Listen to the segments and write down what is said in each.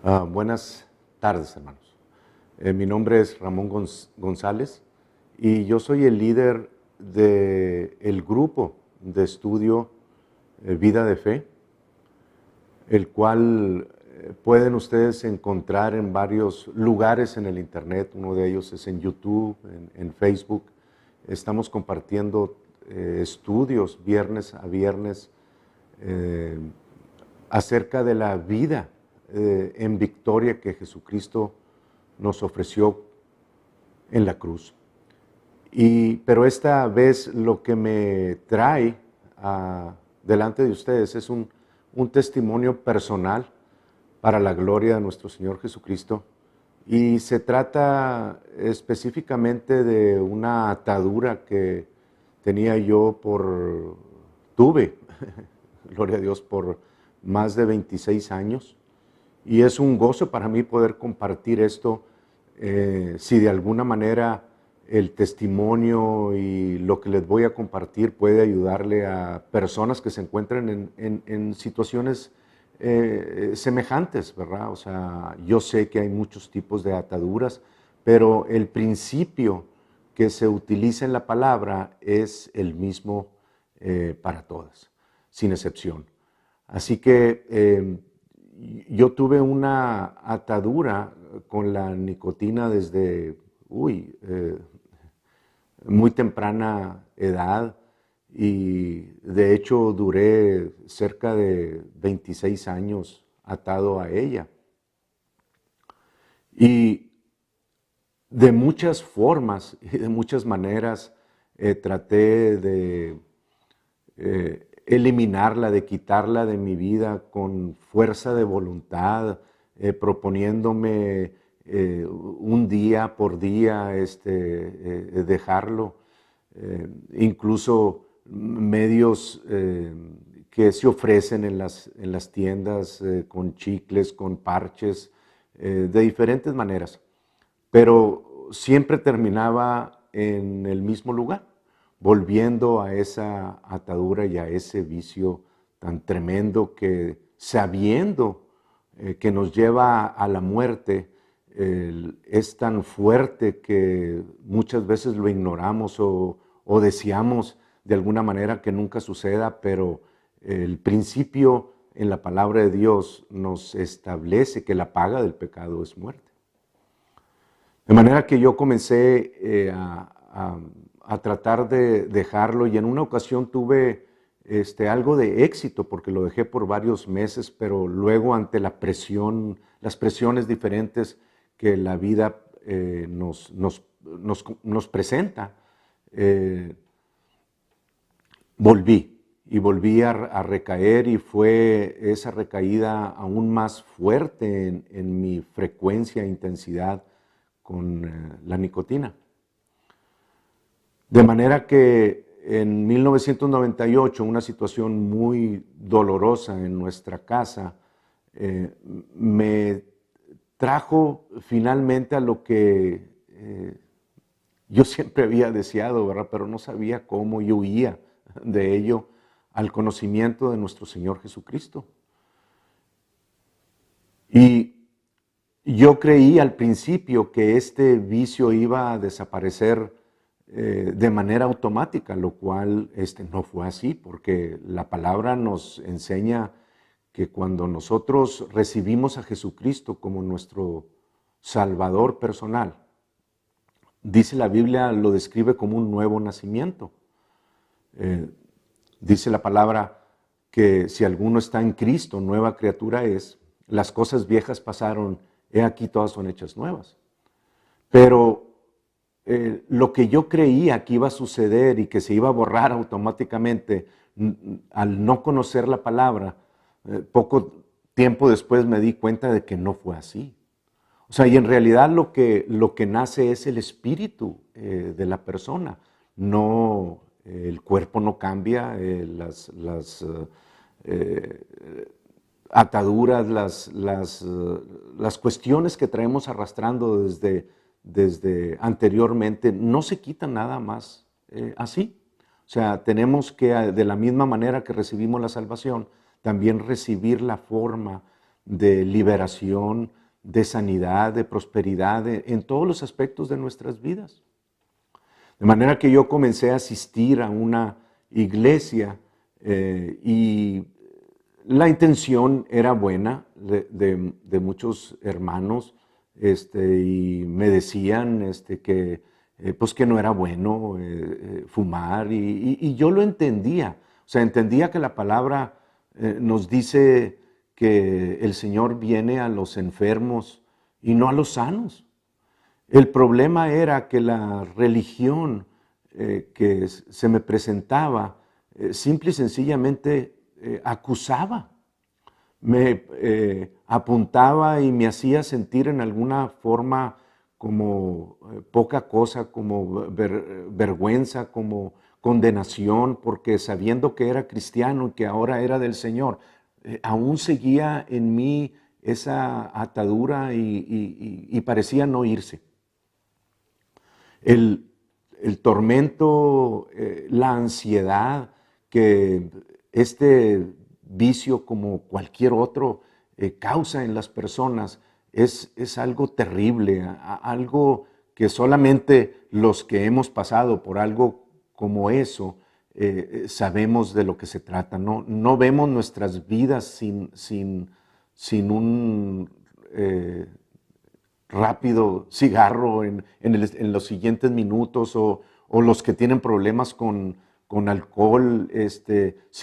Buenas tardes, hermanos. Mi nombre es Ramón González y yo soy el líder del grupo de estudio Vida de Fe, el cual pueden ustedes encontrar en varios lugares en el internet. Uno de ellos es en YouTube, en Facebook. Estamos compartiendo estudios viernes a viernes acerca de la vida en victoria que Jesucristo nos ofreció en la cruz. Pero esta vez lo que me trae delante de ustedes es un testimonio personal para la gloria de nuestro Señor Jesucristo. Y se trata específicamente de una atadura que tuve, gloria a Dios, por más de 26 años. Y es un gozo para mí poder compartir esto, si de alguna manera el testimonio y lo que les voy a compartir puede ayudarle a personas que se encuentran en situaciones semejantes, ¿verdad? O sea, yo sé que hay muchos tipos de ataduras, pero el principio que se utiliza en la palabra es el mismo para todas, sin excepción. Así que yo tuve una atadura con la nicotina desde muy temprana edad, y de hecho duré cerca de 26 años atado a ella. Y de muchas formas y de muchas maneras traté de eliminarla, de quitarla de mi vida con fuerza de voluntad, proponiéndome un día por día dejarlo. Incluso medios que se ofrecen en las tiendas con chicles, con parches, de diferentes maneras. Pero siempre terminaba en el mismo lugar, volviendo a esa atadura y a ese vicio tan tremendo que, sabiendo que nos lleva a la muerte, es tan fuerte que muchas veces lo ignoramos o deseamos de alguna manera que nunca suceda, pero el principio en la palabra de Dios nos establece que la paga del pecado es muerte. De manera que yo comencé a tratar de dejarlo, y en una ocasión tuve algo de éxito porque lo dejé por varios meses, pero luego ante las presiones diferentes que la vida nos presenta, volví a recaer, y fue esa recaída aún más fuerte en mi frecuencia e intensidad con la nicotina. De manera que en 1998, una situación muy dolorosa en nuestra casa me trajo finalmente a lo que yo siempre había deseado, ¿verdad? Pero no sabía cómo, y huía de ello, al conocimiento de nuestro Señor Jesucristo. Y yo creí al principio que este vicio iba a desaparecer de manera automática, lo cual no fue así, porque la palabra nos enseña que cuando nosotros recibimos a Jesucristo como nuestro Salvador personal, dice la Biblia, lo describe como un nuevo nacimiento. Dice la palabra que si alguno está en Cristo, nueva criatura es, las cosas viejas pasaron, he aquí todas son hechas nuevas. Pero lo que yo creía que iba a suceder y que se iba a borrar automáticamente al no conocer la palabra, poco tiempo después me di cuenta de que no fue así. O sea, y en realidad lo que nace es el espíritu de la persona, no el cuerpo no cambia, las ataduras, las cuestiones que traemos arrastrando desde anteriormente no se quitan nada más así. O sea, tenemos que, de la misma manera que recibimos la salvación, también recibir la forma de liberación, de sanidad, de prosperidad, en todos los aspectos de nuestras vidas. De manera que yo comencé a asistir a una iglesia y la intención era buena de muchos hermanos, y me decían que, pues que no era bueno fumar, y yo lo entendía. O sea, entendía que la palabra nos dice que el Señor viene a los enfermos y no a los sanos. El problema era que la religión que se me presentaba simple y sencillamente acusaba, me apuntaba y me hacía sentir en alguna forma como poca cosa, como vergüenza, como condenación, porque sabiendo que era cristiano y que ahora era del Señor, aún seguía en mí esa atadura y parecía no irse. El tormento, la ansiedad que este vicio, como cualquier otro, causa en las personas, es algo terrible, algo que solamente los que hemos pasado por algo como eso sabemos de lo que se trata. No vemos nuestras vidas sin un rápido cigarro en los siguientes minutos, o los que tienen problemas con alcohol,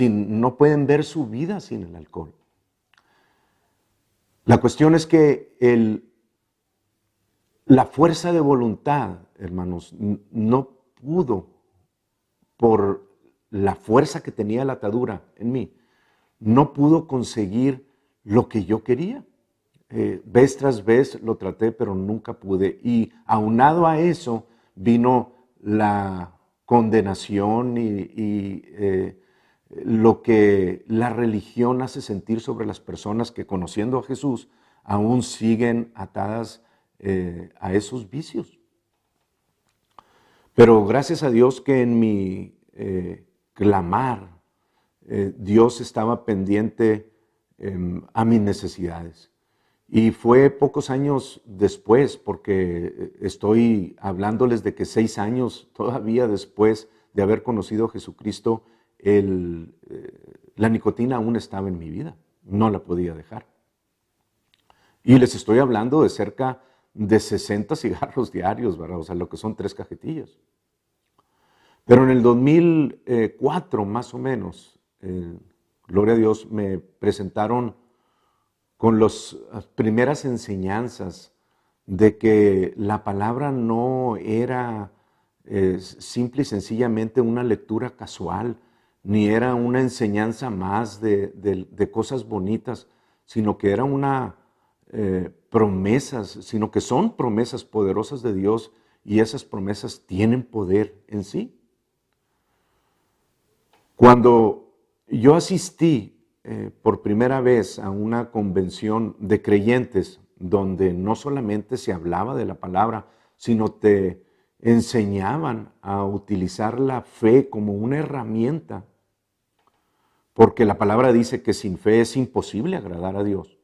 no pueden ver su vida sin el alcohol. La cuestión es que la fuerza de voluntad, hermanos, no pudo, por la fuerza que tenía la atadura en mí, no pudo conseguir lo que yo quería. Vez tras vez lo traté, pero nunca pude. Y aunado a eso vino la condenación y lo que la religión hace sentir sobre las personas que, conociendo a Jesús, aún siguen atadas a esos vicios. Pero gracias a Dios que en mi clamar, Dios estaba pendiente a mis necesidades. Y fue pocos años después, porque estoy hablándoles de que 6 años todavía después de haber conocido a Jesucristo, la nicotina aún estaba en mi vida, no la podía dejar. Y les estoy hablando de cerca de 60 cigarros diarios, ¿verdad? O sea, lo que son 3 cajetillas. Pero en el 2004, más o menos, gloria a Dios, me presentaron con las primeras enseñanzas de que la palabra no era simple y sencillamente una lectura casual, ni era una enseñanza más de cosas bonitas, sino que era una promesas, sino que son promesas poderosas de Dios, y esas promesas tienen poder en sí. Cuando yo asistí por primera vez a una convención de creyentes donde no solamente se hablaba de la palabra, sino te enseñaban a utilizar la fe como una herramienta, porque la palabra dice que sin fe es imposible agradar a Dios.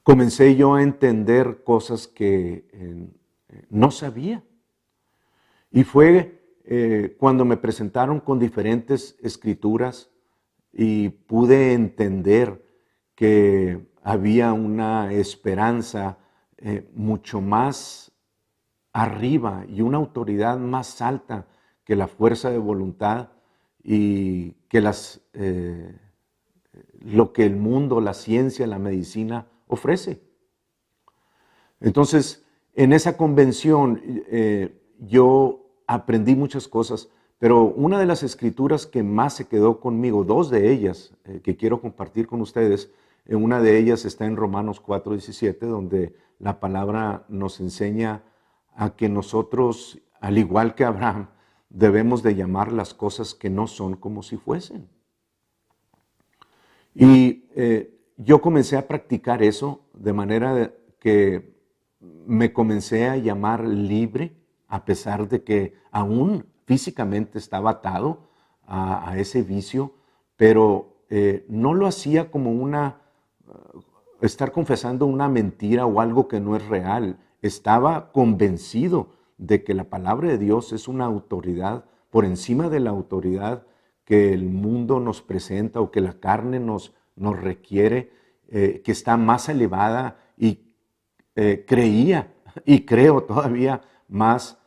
Comencé yo a entender cosas que no sabía, y fue cuando me presentaron con diferentes escrituras y pude entender que había una esperanza mucho más arriba y una autoridad más alta que la fuerza de voluntad y que lo que el mundo, la ciencia, la medicina ofrece. Entonces, en esa convención yo aprendí muchas cosas, pero una de las escrituras que más se quedó conmigo, 2 de ellas que quiero compartir con ustedes, una de ellas está en Romanos 4:17, donde la palabra nos enseña a que nosotros, al igual que Abraham, debemos de llamar las cosas que no son como si fuesen. Y yo comencé a practicar eso de manera que me comencé a llamar libre, a pesar de que aún físicamente estaba atado a ese vicio, pero no lo hacía como una estar confesando una mentira o algo que no es real. Estaba convencido de que la palabra de Dios es una autoridad por encima de la autoridad que el mundo nos presenta o que la carne nos requiere, que está más elevada, y creía y creo todavía más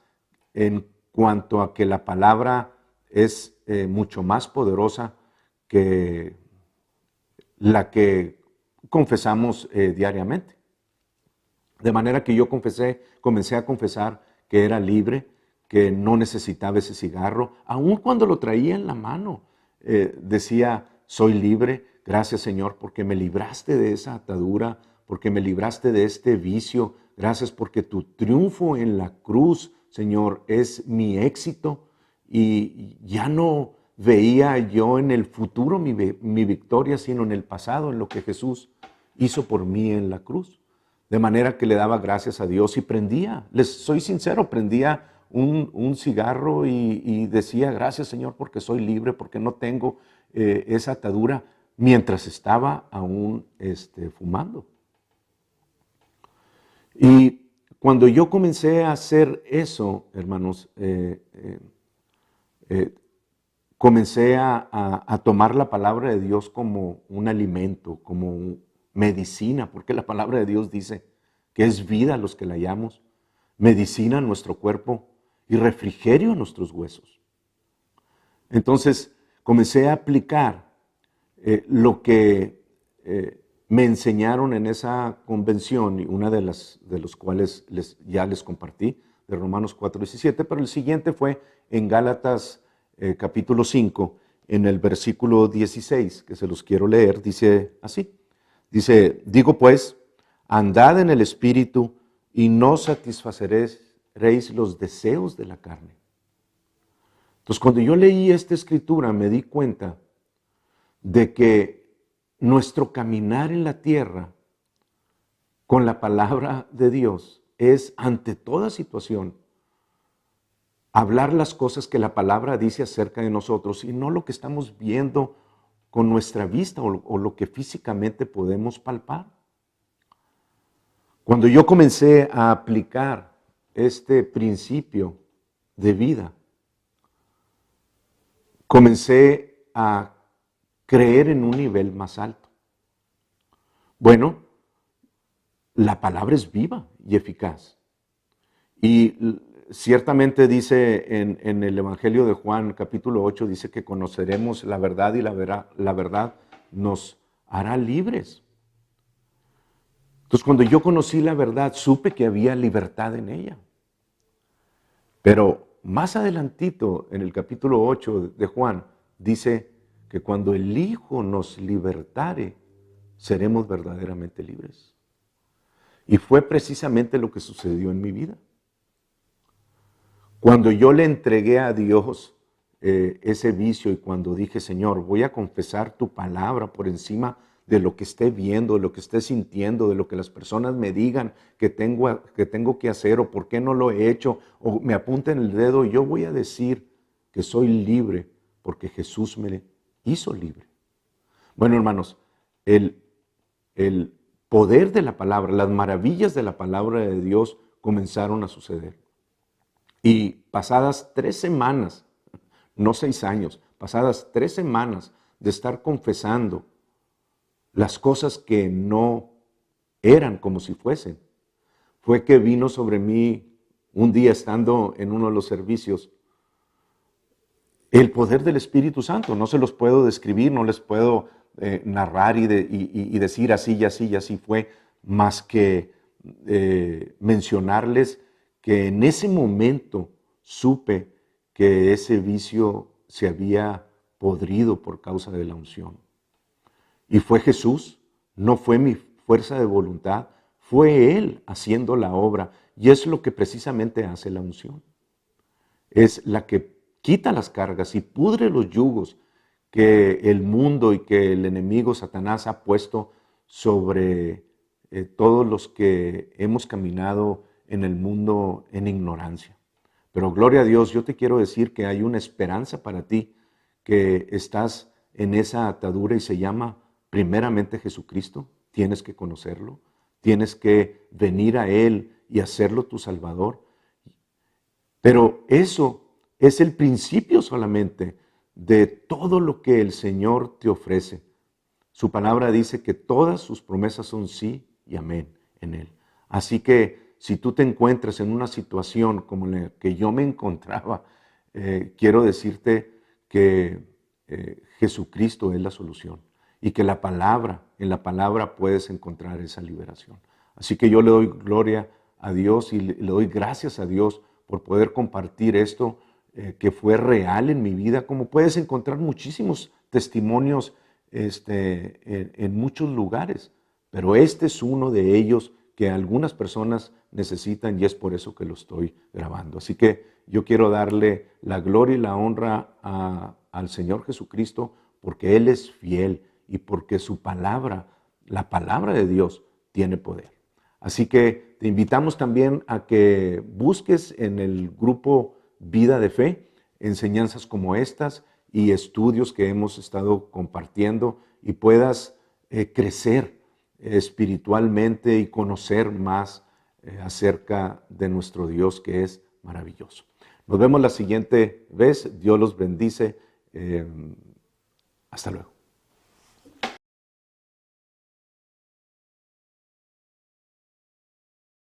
en cuanto a que la palabra es mucho más poderosa que la que confesamos diariamente. De manera que yo comencé a confesar que era libre, que no necesitaba ese cigarro, aun cuando lo traía en la mano. Decía, soy libre, gracias Señor, porque me libraste de esa atadura, porque me libraste de este vicio. Gracias porque tu triunfo en la cruz, Señor, es mi éxito. Y ya no veía yo en el futuro mi victoria, sino en el pasado, en lo que Jesús hizo por mí en la cruz. De manera que le daba gracias a Dios y prendía, les soy sincero, prendía un cigarro y decía, gracias Señor porque soy libre, porque no tengo esa atadura, mientras estaba aún fumando. Y cuando yo comencé a hacer eso, hermanos, comencé a tomar la palabra de Dios como un alimento, como medicina, porque la palabra de Dios dice que es vida a los que la hallamos, medicina a nuestro cuerpo y refrigerio a nuestros huesos. Entonces comencé a aplicar lo que me enseñaron en esa convención, y una de los cuales ya les compartí, de Romanos 4:17, pero el siguiente fue en Gálatas capítulo 5, en el versículo 16, que se los quiero leer, dice así. Dice, digo pues, andad en el Espíritu y no satisfaceréis los deseos de la carne. Entonces, cuando yo leí esta escritura, me di cuenta de que nuestro caminar en la tierra con la palabra de Dios es, ante toda situación, hablar las cosas que la palabra dice acerca de nosotros y no lo que estamos viendo con nuestra vista o lo que físicamente podemos palpar. Cuando yo comencé a aplicar este principio de vida, comencé a creer en un nivel más alto. Bueno, la palabra es viva y eficaz. Y ciertamente dice en el Evangelio de Juan, capítulo 8, dice que conoceremos la verdad y la verdad nos hará libres. Entonces, cuando yo conocí la verdad, supe que había libertad en ella. Pero más adelantito, en el capítulo 8 de Juan, dice que cuando el Hijo nos libertare, seremos verdaderamente libres. Y fue precisamente lo que sucedió en mi vida. Cuando yo le entregué a Dios ese vicio y cuando dije, Señor, voy a confesar tu palabra por encima de lo que esté viendo, de lo que esté sintiendo, de lo que las personas me digan que tengo que hacer o por qué no lo he hecho, o me apunten el dedo, y yo voy a decir que soy libre porque Jesús me hizo libre. Bueno, hermanos, el poder de la palabra, las maravillas de la palabra de Dios comenzaron a suceder. Y pasadas 3 semanas, no 6 años, pasadas 3 semanas de estar confesando las cosas que no eran como si fuesen, fue que vino sobre mí un día estando en uno de los servicios el poder del Espíritu Santo. No se los puedo describir, no les puedo narrar y decir así y así y así fue, más que mencionarles que en ese momento supe que ese vicio se había podrido por causa de la unción. Y fue Jesús, no fue mi fuerza de voluntad, fue Él haciendo la obra. Y es lo que precisamente hace la unción. Es la que quita las cargas y pudre los yugos que el mundo y que el enemigo Satanás ha puesto sobre todos los que hemos caminado en el mundo en ignorancia. Pero gloria a Dios, yo te quiero decir que hay una esperanza para ti, que estás en esa atadura y se llama primeramente Jesucristo. tienes que conocerlo, tienes que venir a Él y hacerlo tu Salvador. Pero eso es el principio solamente de todo lo que el Señor te ofrece. Su palabra dice que todas sus promesas son sí y amén en Él. Así que si tú te encuentras en una situación como la que yo me encontraba, quiero decirte que Jesucristo es la solución y que en la palabra puedes encontrar esa liberación. Así que yo le doy gloria a Dios y le doy gracias a Dios por poder compartir esto que fue real en mi vida, como puedes encontrar muchísimos testimonios en muchos lugares, pero este es uno de ellos que algunas personas necesitan y es por eso que lo estoy grabando. Así que yo quiero darle la gloria y la honra al Señor Jesucristo porque Él es fiel y porque su palabra, la palabra de Dios, tiene poder. Así que te invitamos también a que busques en el grupo Vida de Fe enseñanzas como estas y estudios que hemos estado compartiendo y puedas crecer espiritualmente y conocer más acerca de nuestro Dios que es maravilloso. Nos vemos la siguiente vez. Dios los bendice. Hasta luego.